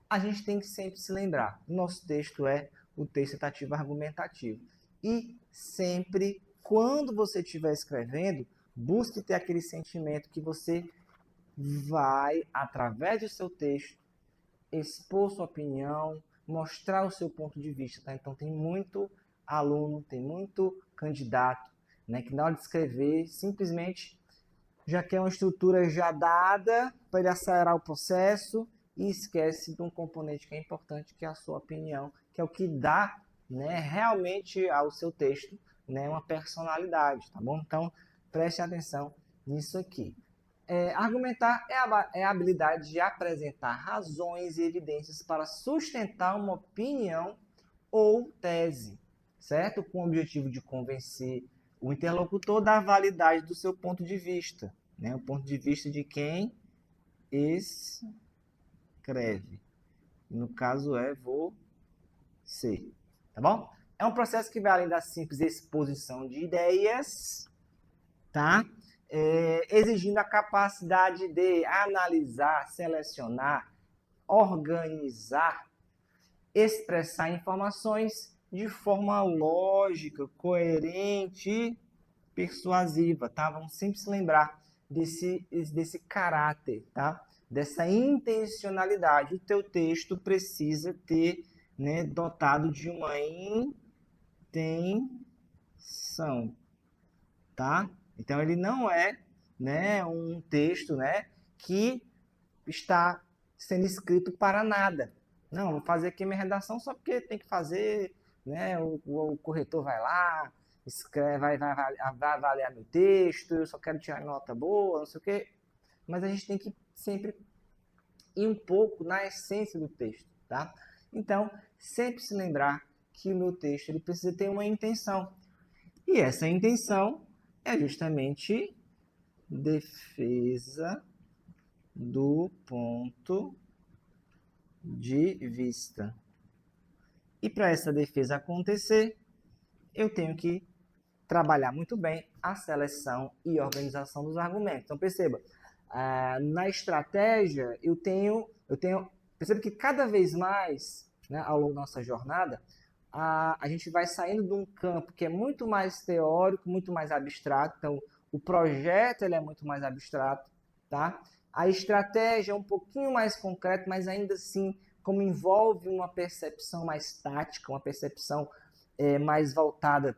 a gente tem que sempre se lembrar, nosso texto é o texto citativo argumentativo. E sempre, quando você estiver escrevendo, busque ter aquele sentimento que você vai, através do seu texto, expor sua opinião, mostrar o seu ponto de vista. Tá? Então, tem muito aluno, tem muito candidato, né, que na hora de escrever, simplesmente já quer uma estrutura já dada para ele acelerar o processo e esquece de um componente que é importante, que é a sua opinião, que é o que dá, né, realmente ao seu texto, né, uma personalidade, tá bom? Então, preste atenção nisso aqui. Argumentar é a habilidade de apresentar razões e evidências para sustentar uma opinião ou tese, certo? Com o objetivo de convencer o interlocutor da validade do seu ponto de vista, né? O ponto de vista de quem escreve. No caso é você, tá bom? É um processo que vai além da simples exposição de ideias, tá? Exigindo a capacidade de analisar, selecionar, organizar, expressar informações de forma lógica, coerente e persuasiva, tá? Vamos sempre se lembrar desse caráter, tá? Dessa intencionalidade. O teu texto precisa ter, né, dotado de uma intenção, tá? Então ele não é, né, um texto, né, que está sendo escrito para nada. Não, vou fazer aqui minha redação só porque tem que fazer, né? O corretor vai lá, escreve, vai avaliar meu texto, eu só quero tirar nota boa, não sei o quê. Mas a gente tem que sempre ir um pouco na essência do texto, tá? Então, sempre se lembrar que o meu texto ele precisa ter uma intenção. E essa intenção é justamente defesa do ponto de vista. E para essa defesa acontecer, eu tenho que trabalhar muito bem a seleção e organização dos argumentos. Então perceba, na estratégia perceba que cada vez mais, né, ao longo da nossa jornada, a gente vai saindo de um campo que é muito mais teórico, muito mais abstrato. Então o projeto ele é muito mais abstrato, tá? A estratégia é um pouquinho mais concreta, mas ainda assim, como envolve uma percepção mais tática, uma percepção mais voltada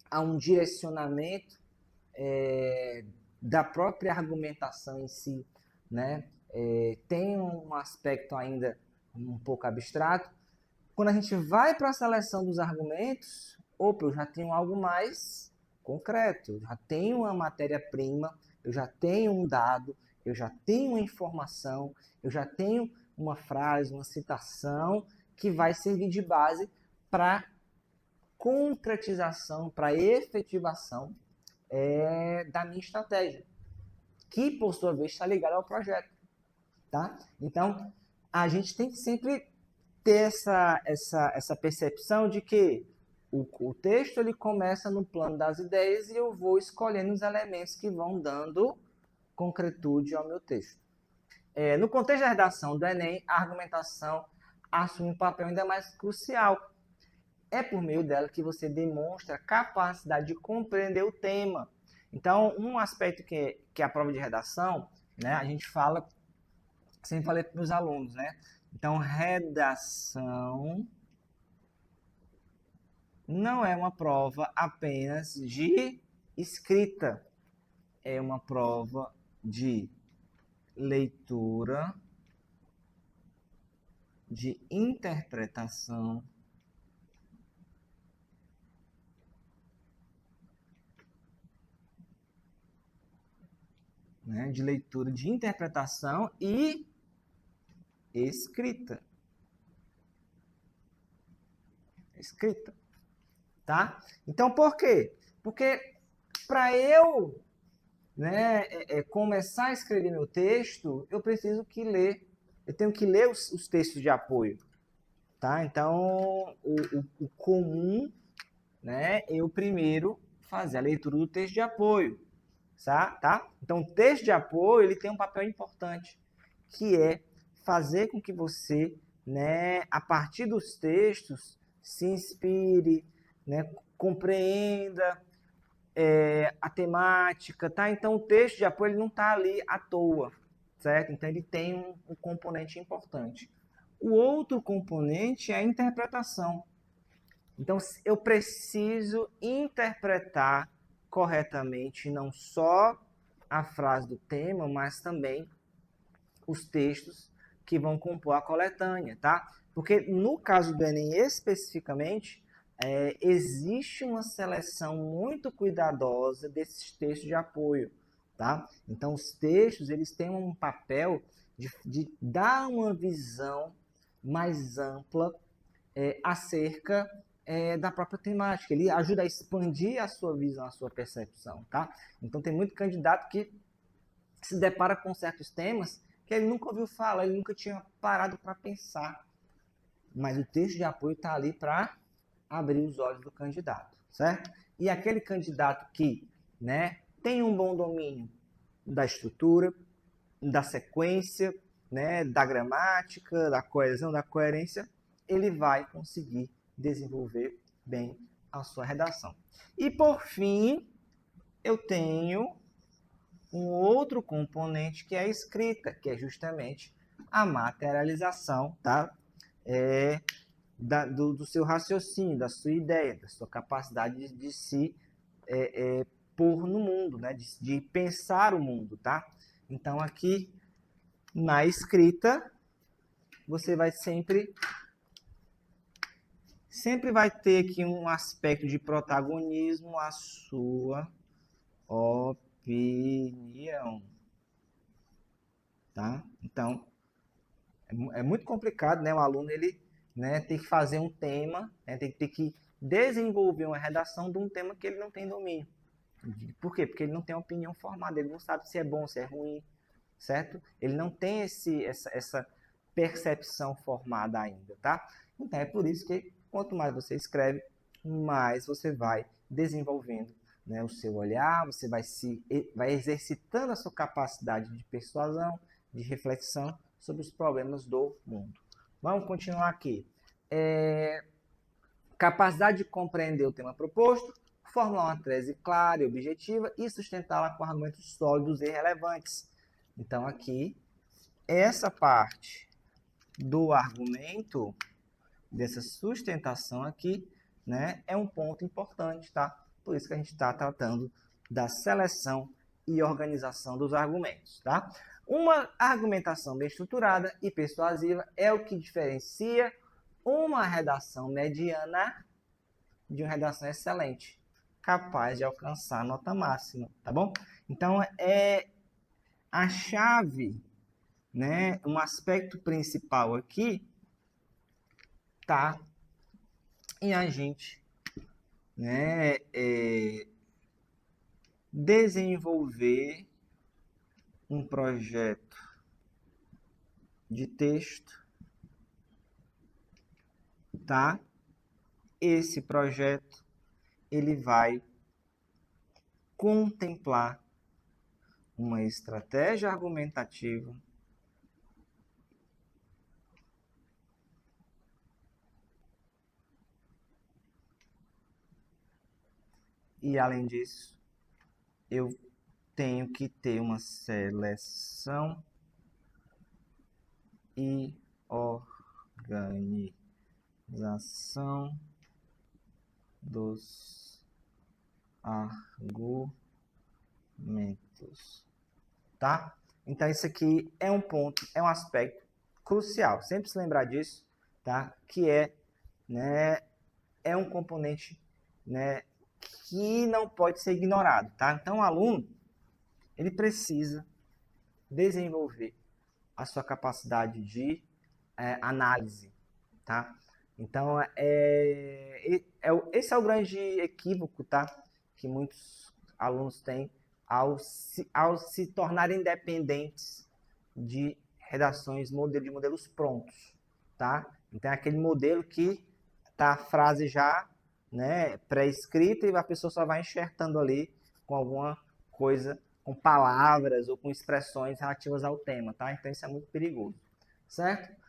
a um direcionamento da própria argumentação em si, né? Tem um aspecto ainda um pouco abstrato. Quando a gente vai para a seleção dos argumentos, opa, eu já tenho algo mais concreto, eu já tenho uma matéria-prima, eu já tenho um dado, eu já tenho uma informação, eu já tenho uma frase, uma citação que vai servir de base para concretização, para efetivação da minha estratégia, que por sua vez está ligada ao projeto, tá? Então, a gente tem que sempre ter essa percepção de que o texto ele começa no plano das ideias e eu vou escolhendo os elementos que vão dando concretude ao meu texto. No contexto da redação do Enem, a argumentação assume um papel ainda mais crucial. É por meio dela que você demonstra capacidade de compreender o tema. Então, um aspecto que é a prova de redação, né, a gente fala, sempre falei para os alunos, né? Então, redação não é uma prova apenas de escrita, é uma prova de leitura, de interpretação, né, de leitura, de interpretação e escrita. Escrita, tá? Então, por quê? Porque para eu, né, começar a escrever meu texto, eu tenho que ler os textos de apoio, tá? Então, o comum, né, eu primeiro fazer a leitura do texto de apoio, tá? Então, o texto de apoio ele tem um papel importante, que é fazer com que você, né, a partir dos textos, se inspire, né, compreenda a temática, tá? Então, o texto de apoio ele não está ali à toa, certo? Então, ele tem um componente importante. O outro componente é a interpretação. Então, eu preciso interpretar corretamente não só a frase do tema, mas também os textos que vão compor a coletânea, tá? Porque no caso do Enem especificamente, existe uma seleção muito cuidadosa desses textos de apoio, tá? Então, os textos, eles têm um papel de dar uma visão mais ampla acerca da própria temática. Ele ajuda a expandir a sua visão, a sua percepção, tá? Então, tem muito candidato que se depara com certos temas que ele nunca ouviu falar, ele nunca tinha parado para pensar. Mas o texto de apoio está ali para abrir os olhos do candidato, certo? E aquele candidato que, né, tem um bom domínio da estrutura, da sequência, né, da gramática, da coesão, da coerência, ele vai conseguir desenvolver bem a sua redação. E por fim, eu tenho um outro componente que é a escrita, que é justamente a materialização, tá? Do seu raciocínio, da sua ideia, da sua capacidade de se pôr no mundo, né? De pensar o mundo, tá? Então, aqui na escrita, você vai sempre vai ter aqui um aspecto de protagonismo, a sua opinião, tá? Então, é muito complicado, né? O aluno, ele, né, tem que fazer um tema, né, tem que desenvolver uma redação de um tema que ele não tem domínio. Por quê? Porque ele não tem opinião formada, ele não sabe se é bom, se é ruim, certo? Ele não tem essa percepção formada ainda, tá? Então, é por isso que quanto mais você escreve, mais você vai desenvolvendo, né, o seu olhar, você vai exercitando a sua capacidade de persuasão, de reflexão sobre os problemas do mundo. Vamos continuar aqui. Capacidade de compreender o tema proposto, formular uma tese clara e objetiva e sustentá-la com argumentos sólidos e relevantes. Então, aqui, essa parte do argumento, dessa sustentação aqui, né, é um ponto importante, tá? Por isso que a gente está tratando da seleção e organização dos argumentos, tá? Uma argumentação bem estruturada e persuasiva é o que diferencia uma redação mediana de uma redação excelente, capaz de alcançar a nota máxima, tá bom? Então, a chave, né, um aspecto principal aqui tá em a gente, né, desenvolver um projeto de texto, tá? Esse projeto, ele vai contemplar uma estratégia argumentativa e, além disso, eu tenho que ter uma seleção e organização dos argumentos, tá? Então, isso aqui é um ponto, é um aspecto crucial. Sempre se lembrar disso, tá? Que né, é um componente, né, que não pode ser ignorado, tá? Então, o aluno, ele precisa desenvolver a sua capacidade de análise, tá? Então, esse é o grande equívoco, tá? Que muitos alunos têm ao se tornarem dependentes de redações de modelos prontos, tá? Então, é aquele modelo que tá a frase já, né, pré-escrita e a pessoa só vai enxertando ali com alguma coisa, com palavras ou com expressões relativas ao tema, tá? Então, isso é muito perigoso, certo?